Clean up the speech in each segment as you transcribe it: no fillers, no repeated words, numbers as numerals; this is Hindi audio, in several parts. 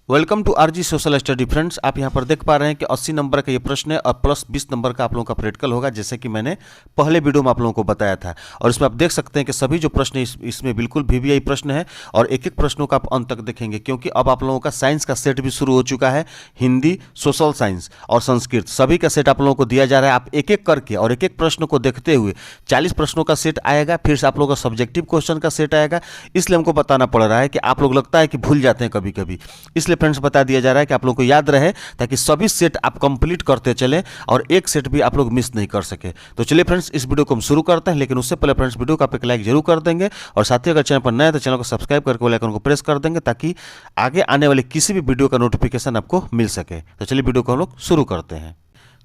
Welcome to RG social study friends. आप यहाँ पर देख पा रहे हैं कि 80 नंबर का ये प्रश्न है और प्लस 20 नंबर का आप लोगों का प्रैक्टिकल होगा, जैसे कि मैंने पहले वीडियो में आप लोगों को बताया था। और इसमें आप देख सकते हैं कि सभी जो प्रश्न इसमें बिल्कुल वीवीआई प्रश्न है और एक एक प्रश्नों का आप अंत तक देखेंगे, क्योंकि अब आप लोगों का साइंस का सेट भी शुरू हो चुका है। हिंदी, सोशल साइंस और संस्कृत सभी का सेट आप लोगों को दिया जा रहा है। आप एक एक करके और एक एक प्रश्न को देखते हुए 40 प्रश्नों का सेट आएगा, फिर से आप लोगों का सब्जेक्टिव क्वेश्चन का सेट आएगा। इसलिए हमको बताना पड़ रहा है कि आप लोग लगता है कि भूल जाते हैं कभी कभी, इसलिए फ्रेंड्स बता दिया जा रहा है कि आप लोगों को याद रहे, ताकि सभी सेट आप कंप्लीट करते चलें और एक सेट भी आप लोग मिस नहीं कर सके। तो चलिए फ्रेंड्स, इस वीडियो को हम शुरू करते हैं, लेकिन उससे पहले फ्रेंड्स वीडियो को आप एक लाइक जरूर कर देंगे और साथ ही अगर चैनल पर नए हैं तो चैनल को सब्सक्राइब करके बेल आइकन को प्रेस कर देंगे, ताकि आगे आने वाले किसी भी वीडियो का नोटिफिकेशन आपको मिल सके। तो चलिए वीडियो को हम लोग शुरू करते हैं।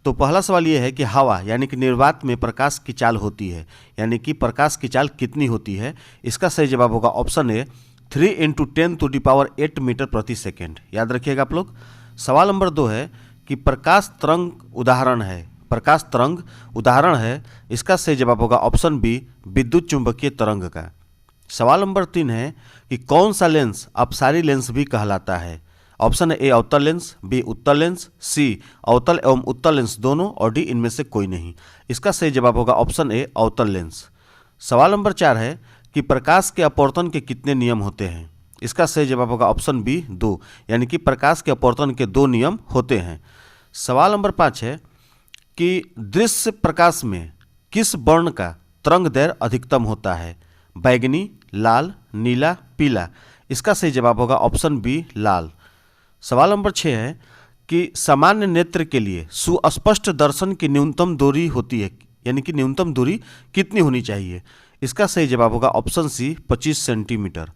तो पहला सवाल ये है कि हवा यानी कि निर्वात में प्रकाश की चाल होती है, यानी कि प्रकाश की चाल कितनी होती है? इसका सही जवाब होगा ऑप्शन ए 3 × 10⁸ मीटर प्रति सेकेंड। याद रखिएगा आप लोग। सवाल नंबर 2 है कि प्रकाश तरंग उदाहरण है, प्रकाश तरंग उदाहरण है, इसका सही जवाब होगा ऑप्शन बी विद्युत चुंबकीय तरंग का। सवाल नंबर 3 है कि कौन सा लेंस अपसारी लेंस भी कहलाता है? ऑप्शन ए अवतल लेंस, बी उत्तल लेंस, सी अवतल एवं उत्तल लेंस दोनों और डी इनमें से कोई नहीं। इसका सही जवाब होगा ऑप्शन ए अवतल लेंस। सवाल नंबर 4 है कि प्रकाश के अपवर्तन के कितने नियम होते हैं? इसका सही जवाब होगा ऑप्शन बी 2, यानी कि प्रकाश के अपवर्तन के 2 नियम होते हैं। सवाल नंबर 5 है कि दृश्य प्रकाश में किस वर्ण का तरंग दैर्घ्य अधिकतम होता है? बैगनी, लाल, नीला, पीला। इसका सही जवाब होगा ऑप्शन बी लाल। सवाल नंबर 6 है कि सामान्य नेत्र के लिए सुस्पष्ट दर्शन की न्यूनतम दूरी होती है, यानी कि न्यूनतम दूरी कितनी होनी चाहिए? इसका सही जवाब होगा ऑप्शन सी 25 सेंटीमीटर।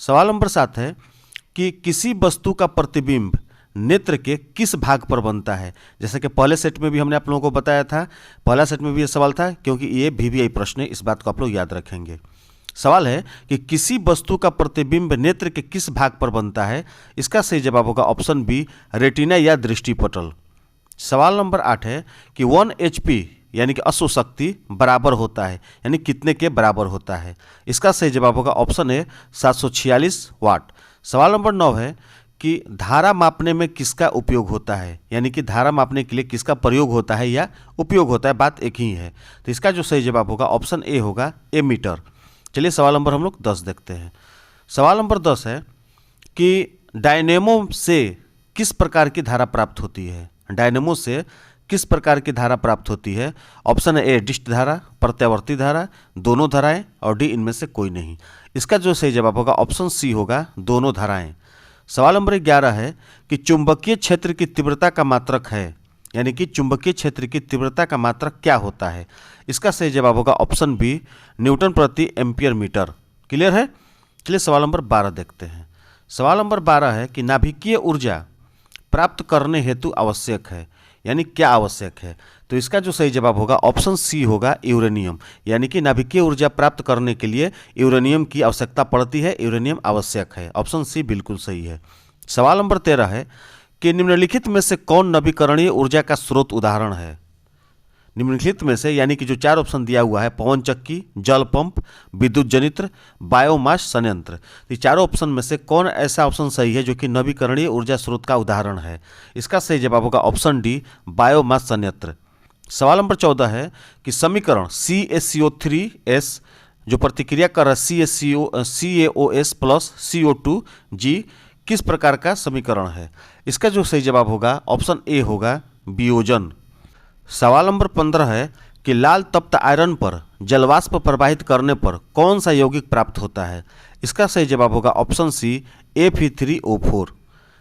सवाल नंबर 7 है कि किसी वस्तु का प्रतिबिंब नेत्र के किस भाग पर बनता है? जैसे कि पहले सेट में भी हमने आप लोगों को बताया था, पहला सेट में भी ये सवाल था, क्योंकि ये वीवीआई प्रश्न है, इस बात को आप लोग याद रखेंगे। सवाल है कि किसी वस्तु का प्रतिबिंब नेत्र के किस भाग पर बनता है? इसका सही जवाब होगा ऑप्शन बी रेटिना या दृष्टिपटल। सवाल नंबर 8 है कि 1 HP यानी कि अश्वशक्ति बराबर होता है, यानी कितने के बराबर होता है? इसका सही जवाब होगा ऑप्शन ए 746 वाट। सवाल नंबर 9 है कि धारा मापने में किसका उपयोग होता है, यानी कि धारा मापने के लिए किसका प्रयोग होता है या उपयोग होता है, बात एक ही है। तो इसका जो सही जवाब होगा ऑप्शन ए होगा एमीटर। चलिए सवाल नंबर हम लोग 10 देखते हैं। सवाल नंबर 10 है कि डायनेमो से किस प्रकार की धारा प्राप्त होती है? डायनेमो से किस प्रकार की धारा प्राप्त होती है? ऑप्शन ए डिस्ट धारा, प्रत्यावर्ती धारा, दोनों धाराएं और डी इनमें से कोई नहीं। इसका जो सही जवाब होगा ऑप्शन सी होगा दोनों धाराएं। सवाल नंबर 11 है कि चुंबकीय क्षेत्र की तीव्रता का मात्रक है, यानी कि चुंबकीय क्षेत्र की तीव्रता का मात्रक क्या होता है? इसका सही जवाब होगा ऑप्शन बी न्यूटन प्रति एम्पियर मीटर। क्लियर है? चलिए सवाल नंबर 12 देखते हैं। सवाल नंबर 12 है कि नाभिकीय ऊर्जा प्राप्त करने हेतु आवश्यक है, यानी क्या आवश्यक है? तो इसका जो सही जवाब होगा ऑप्शन सी होगा यूरेनियम, यानी कि नाभिकीय ऊर्जा प्राप्त करने के लिए यूरेनियम की आवश्यकता पड़ती है, यूरेनियम आवश्यक है। ऑप्शन सी बिल्कुल सही है। सवाल नंबर 13 है कि निम्नलिखित में से कौन नवीकरणीय ऊर्जा का स्रोत उदाहरण है? निम्नलिखित में से, यानी कि जो 4 ऑप्शन दिया हुआ है, पवन चक्की, जल पंप, विद्युत जनित्र, बायोमास संयंत्र, ये चारों ऑप्शन में से कौन ऐसा ऑप्शन सही है जो कि नवीकरणीय ऊर्जा स्रोत का उदाहरण है? इसका सही जवाब होगा ऑप्शन डी बायोमास संयंत्र। सवाल नंबर 14 है कि समीकरण CaCO3S जो प्रतिक्रिया कर रहा है CaOS प्लस CO2G किस प्रकार का समीकरण है? इसका जो सही जवाब होगा ऑप्शन ए होगा वियोजन। सवाल नंबर 15 है कि लाल तप्त आयरन पर जलवाष्प प्रवाहित करने पर कौन सा यौगिक प्राप्त होता है? इसका सही जवाब होगा ऑप्शन सी Fe3O4।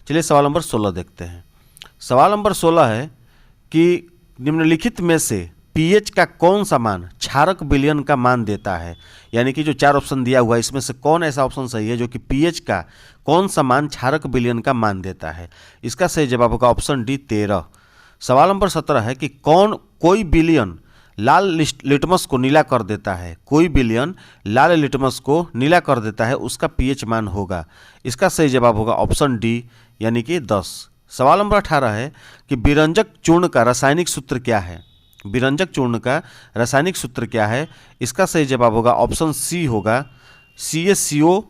चलिए सवाल नंबर 16 देखते हैं। सवाल नंबर 16 है कि निम्नलिखित में से pH का कौन सा मान क्षारक विलयन का मान देता है? यानी कि जो 4 ऑप्शन दिया हुआ है, इसमें से कौन ऐसा ऑप्शन सही है जो कि pH का कौन सा मान क्षारक विलयन का मान देता है? इसका सही जवाब होगा ऑप्शन डी 13। सवाल नंबर 17 है कि कोई विलयन लाल लिटमस को नीला कर देता है? कोई विलयन लाल लिटमस को नीला कर देता है, उसका pH मान होगा। इसका सही जवाब होगा ऑप्शन डी, यानी कि 10। सवाल नंबर 18 है कि विरंजक चूर्ण का रासायनिक सूत्र क्या है? विरंजक चूर्ण का रासायनिक सूत्र क्या है? इसका सही जवाब होगा ऑप्शन सी होगा CaCO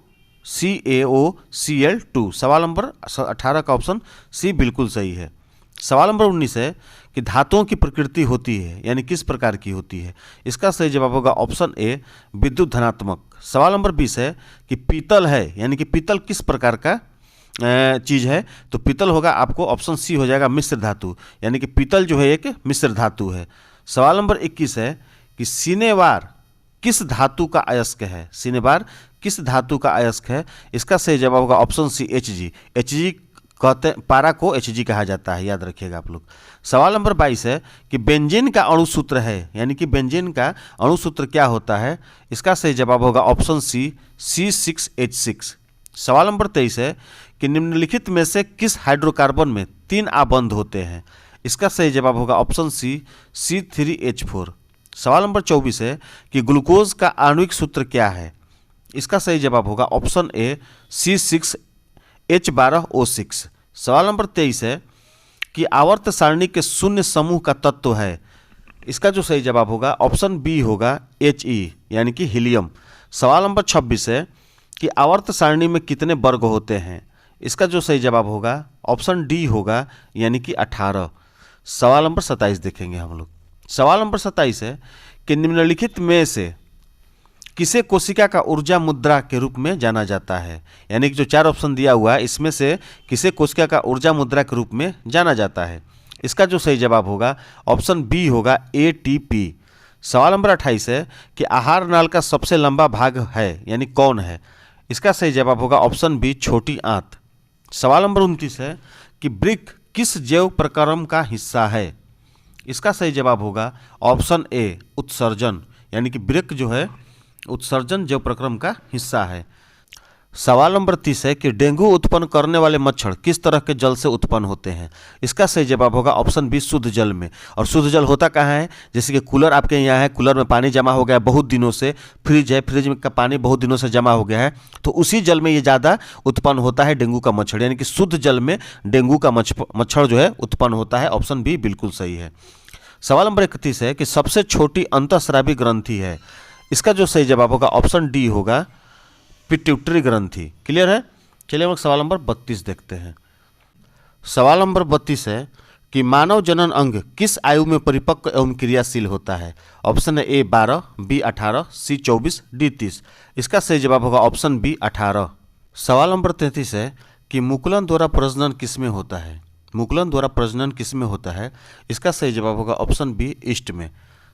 CaOCl2। सवाल नंबर 18 का ऑप्शन सी बिल्कुल सही है। सवाल नंबर 19 है कि धातुओं की प्रकृति होती है यानी किस प्रकार की होती है। इसका सही जवाब होगा ऑप्शन ए विद्युत धनात्मक। सवाल नंबर 20 है कि पीतल है यानी कि पीतल किस प्रकार का चीज़ है। तो पीतल होगा आपको ऑप्शन सी हो जाएगा मिश्र धातु, यानी कि पीतल जो है एक मिश्र धातु है। सवाल नंबर 21 है कि सिनेबार किस धातु का अयस्क है। सिनेबार किस धातु का अयस्क है। इसका सही जवाब होगा ऑप्शन सी Hg। Hg कहते हैं, पारा को Hg कहा जाता है, याद रखिएगा आप लोग। सवाल नंबर 22 है कि बेंजीन का अणुसूत्र है यानी कि बेंजीन का अणुसूत्र क्या होता है। इसका सही जवाब होगा ऑप्शन सी C6H6। सवाल नंबर 23 है कि निम्नलिखित में से किस हाइड्रोकार्बन में 3 आबंध होते हैं। इसका सही जवाब होगा ऑप्शन सी C3H4। सवाल नंबर 24 है कि ग्लूकोज का आणविक सूत्र क्या है। इसका सही जवाब होगा ऑप्शन ए C6H12O6। सवाल नंबर 23 है कि आवर्त सारणी के शून्य समूह का तत्व है। इसका जो सही जवाब होगा ऑप्शन बी होगा He यानी कि हीलियम। सवाल नंबर 26 है कि आवर्त सारणी में कितने वर्ग होते हैं। इसका जो सही जवाब होगा ऑप्शन डी होगा यानी कि 18। सवाल नंबर 27 देखेंगे हम लोग। सवाल नंबर 27 है कि निम्नलिखित में से किसे कोशिका का ऊर्जा मुद्रा के रूप में जाना जाता है। यानी कि जो 4 ऑप्शन दिया हुआ है इसमें से किसे कोशिका का ऊर्जा मुद्रा के रूप में जाना जाता है। इसका जो सही जवाब होगा ऑप्शन बी होगा ATP। सवाल नंबर 28 है कि आहार नाल का सबसे लंबा भाग है यानी कौन है। इसका सही जवाब होगा ऑप्शन बी छोटी आंत। सवाल नंबर 29 है कि वृक्क किस जैव प्रक्रम का हिस्सा है। इसका सही जवाब होगा ऑप्शन ए उत्सर्जन, यानी कि वृक्क जो है उत्सर्जन जैव प्रक्रम का हिस्सा है। सवाल नंबर 30 है कि डेंगू उत्पन्न करने वाले मच्छर किस तरह के जल से उत्पन्न होते हैं। इसका सही जवाब होगा ऑप्शन बी शुद्ध जल में। और शुद्ध जल होता कहाँ है, जैसे कि कूलर आपके यहाँ है, कूलर में पानी जमा हो गया बहुत दिनों से, फ्रिज है, फ्रिज में का पानी बहुत दिनों से जमा हो गया है, तो उसी जल में ये ज़्यादा उत्पन्न होता है डेंगू का मच्छर, यानी कि शुद्ध जल में डेंगू का मच्छर जो है उत्पन्न होता है। ऑप्शन बी बिल्कुल सही है। सवाल नंबर 31 है कि सबसे छोटी अंतःस्रावी ग्रंथि है। इसका जो सही जवाब होगा ऑप्शन डी होगा पिट्यूटरी ग्रंथि। क्लियर है। चलिए हम सवाल नंबर 32 देखते हैं। सवाल नंबर 32 है कि मानव जनन अंग किस आयु में परिपक्व एवं क्रियाशील होता है। ऑप्शन है ए 12, बी 18, सी 24, डी 30। इसका सही जवाब होगा ऑप्शन बी 18। सवाल नंबर 33 है कि मुकुलन द्वारा प्रजनन किस में होता है। मुकुलन द्वारा प्रजनन किस में होता है। इसका सही जवाब होगा ऑप्शन बी ईस्ट में।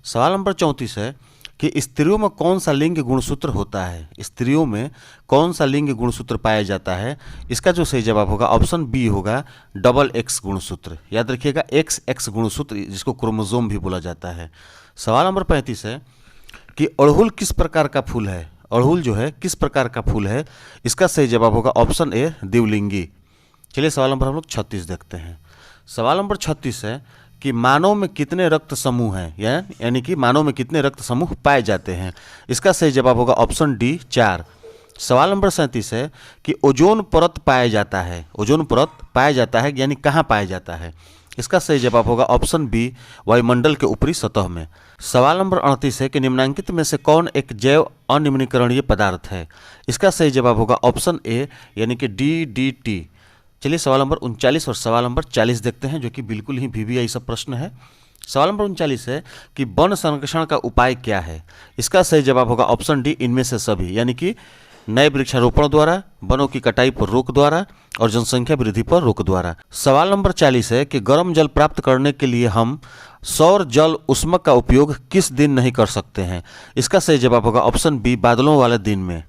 सवाल नंबर 34 है कि स्त्रियों में कौन सा लिंग गुणसूत्र होता है। स्त्रियों में कौन सा लिंग गुणसूत्र पाया जाता है। इसका जो सही जवाब होगा ऑप्शन बी होगा XX गुणसूत्र। याद रखिएगा XX गुणसूत्र, जिसको क्रोमोसोम भी बोला जाता है। सवाल नंबर 35 है कि अड़हुल किस प्रकार का फूल है। अड़हुल जो है किस प्रकार का फूल है। इसका सही जवाब होगा ऑप्शन ए द्विलिंगी। चलिए सवाल नंबर हम लोग 36 देखते हैं। सवाल नंबर 36 है कि मानव में कितने रक्त समूह हैं, यानी कि मानव में कितने रक्त समूह पाए जाते हैं। इसका सही जवाब होगा ऑप्शन डी 4। सवाल नंबर 37 है कि ओजोन परत पाया जाता है। ओजोन परत पाया जाता है यानी कहाँ पाया जाता है। इसका सही जवाब होगा ऑप्शन बी वायुमंडल के ऊपरी सतह में। सवाल नंबर 38 है कि निम्नलिखित में से कौन एक जैव अनिम्नीकरणीय पदार्थ है। इसका सही जवाब होगा ऑप्शन ए यानी कि DDT। चलिए सवाल नंबर 39 और सवाल नंबर 40 देखते हैं, जो कि बिल्कुल ही VVI सब प्रश्न है। सवाल नंबर 39 है कि वन संरक्षण का उपाय क्या है। इसका सही जवाब होगा ऑप्शन डी इनमें से सभी, यानी कि नए वृक्षारोपण द्वारा, वनों की कटाई पर रोक द्वारा और जनसंख्या वृद्धि पर रोक द्वारा। सवाल नंबर 40 है कि गर्म जल प्राप्त करने के लिए हम सौर जल उष्मक का उपयोग किस दिन नहीं कर सकते हैं। इसका सही जवाब होगा ऑप्शन बी बादलों वाले दिन में।